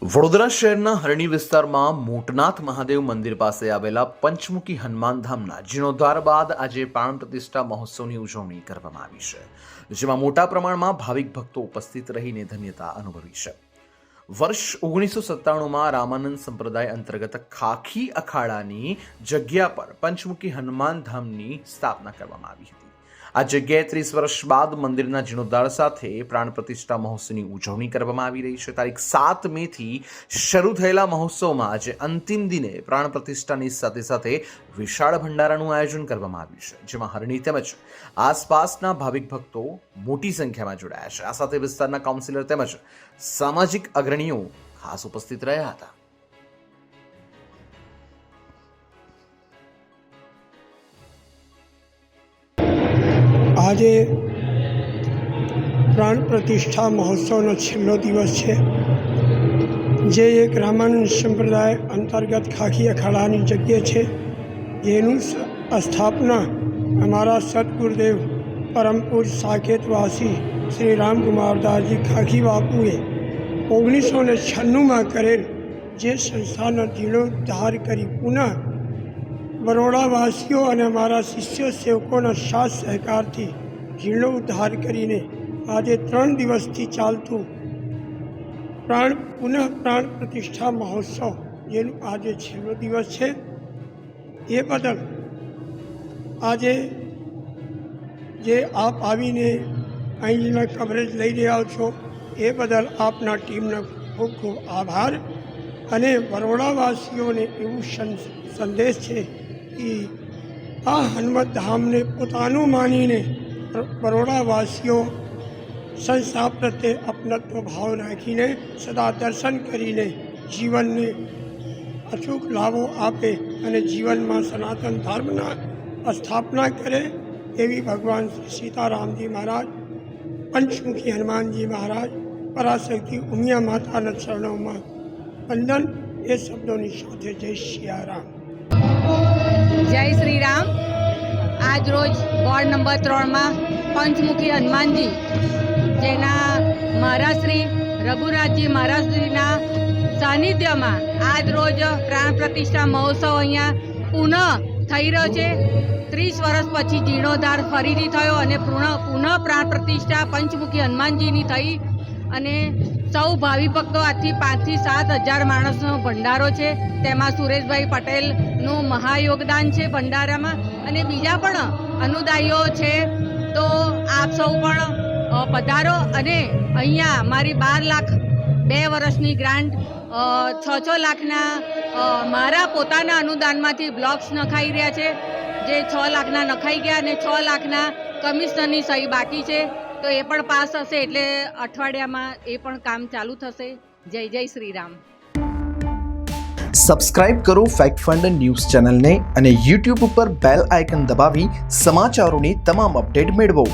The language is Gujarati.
વડોદરા શહેરના હરણી વિસ્તારમાં મોટનાથ મહાદેવ મંદિર પાસે આવેલા પંચમુખી હનુમાન ધામના જીર્ણોદ્ધાર બાદ આજે પ્રાણ પ્રતિષ્ઠા મહોત્સવની ઉજવણી કરવામાં આવી છે, જેમાં મોટા પ્રમાણમાં ભાવિક ભક્તો ઉપસ્થિત રહીને ધન્યતા અનુભવી છે. વર્ષ 1997માં રામાનંદ સંપ્રદાય અંતર્ગત ખાખી અખાડાની જગ્યા પર પંચમુખી હનુમાન ધામની સ્થાપના કરવામાં આવી હતી. આ જગ્યાએ 30 વર્ષ બાદ મંદિરના જીર્ણોદ્ધાર સાથે પ્રાણ પ્રતિષ્ઠા મહોત્સવની ઉજવણી કરવામાં આવી રહી છે. તારીખ 7 મેથી શરૂ થયેલા મહોત્સવમાં આજે અંતિમ દિને પ્રાણ પ્રતિષ્ઠાની સાથે સાથે વિશાળ ભંડારાનું આયોજન કરવામાં આવ્યું છે, જેમાં હરણી તેમજ આસપાસના ભાવિક ભક્તો મોટી સંખ્યામાં જોડાયા છે. આ સાથે વિસ્તારના કાઉન્સિલર તેમજ સામાજિક અગ્રણીઓ ખાસ ઉપસ્થિત રહ્યા હતા. આજે પ્રાણ પ્રતિષ્ઠા મહોત્સવનો છેલ્લો દિવસ છે, જે એક રામાનંદ સંપ્રદાય અંતર્ગત ખાખી અખાડાની જગ્યા છે, જેનું સ્થાપના અમારા સદગુરુદેવ પરમ પૂજ્ય સાકેતવાસી શ્રી રામકુમારદાસજી ખાખી બાપુએ 1996માં કરેલ, જે સંસ્થાનો જીર્ણોદ્ધાર કરી પુનઃ બરોડાવાસીઓ અને અમારા શિષ્ય સેવકોના સાથ સહકારથી જીર્ણોદ્ધાર કરીને આજે 3 દિવસથી ચાલતું પ્રાણ પ્રતિષ્ઠા મહોત્સવ, જેનું આજે છેલ્લો દિવસ છે, એ બદલ આજે જે આપ આવીને અહીંના કવરેજ લઈ રહ્યા છો એ બદલ આપના ટીમનો ખૂબ ખૂબ આભાર. અને બરોડાવાસીઓને એવું સંદેશ છે કે આ હનુમત ધામને પોતાનું માનીને બરોડાવાસીઓ સંસ્થા પ્રત્યે અપનત્વ ભાવ રાખીને સદા દર્શન કરીને જીવનને અચૂક લાભો આપે અને જીવનમાં સનાતન ધર્મના સ્થાપના કરે એવી ભગવાન સીતારામજી મહારાજ, પંચમુખી હનુમાનજી મહારાજ, પરાશક્તિ ઉમિયા માતાના ચરણોમાં વંદન એ શબ્દોની સાથે જય સિયારામ. જય શ્રી રામ. આજ રોજ વોર્ડ નંબર 3માં પંચમુખી હનુમાનજી, જેના મહારાજશ્રી રઘુરાજજી મહારાજશ્રીના સાનિધ્યમાં આજ રોજ પ્રાણ પ્રતિષ્ઠા મહોત્સવ અહીંયા પુનઃ થઈ રહ્યો છે. 30 વર્ષ પછી જીર્ણોદ્ધાર ફરીથી થયો અને પુનઃ પ્રાણ પ્રતિષ્ઠા પંચમુખી હનુમાનજીની થઈ અને સૌ ભાવિ ભક્તો આજથી 5 થી 7 હજાર માણસનો ભંડારો છે. તેમાં સુરેશભાઈ પટેલનું મહાયોગદાન છે ભંડારામાં, અને બીજા પણ અનુદાયીઓ છે. તો આપ સૌ પણ પધારો અને અહીંયા મારી 12 લાખ 2 વર્ષની ગ્રાન્ટ 6 લાખના મારા પોતાના અનુદાનમાંથી બ્લોક્સ નખાઈ રહ્યા છે, જે 6 લાખના નખાઈ ગયા અને 6 લાખના કમિશનરની સહી બાકી છે. તો એ પણ પાસ હશે એટલે અઠવાડિયામાં એ પણ કામ ચાલુ થશે. જય જય શ્રી રામ. સબસ્ક્રાઇબ કરો ફેક્ટ ફંડ ન્યૂઝ ચેનલને અને YouTube ઉપર બેલ આઇકન દબાવી સમાચારોની તમામ અપડેટ મેળવો.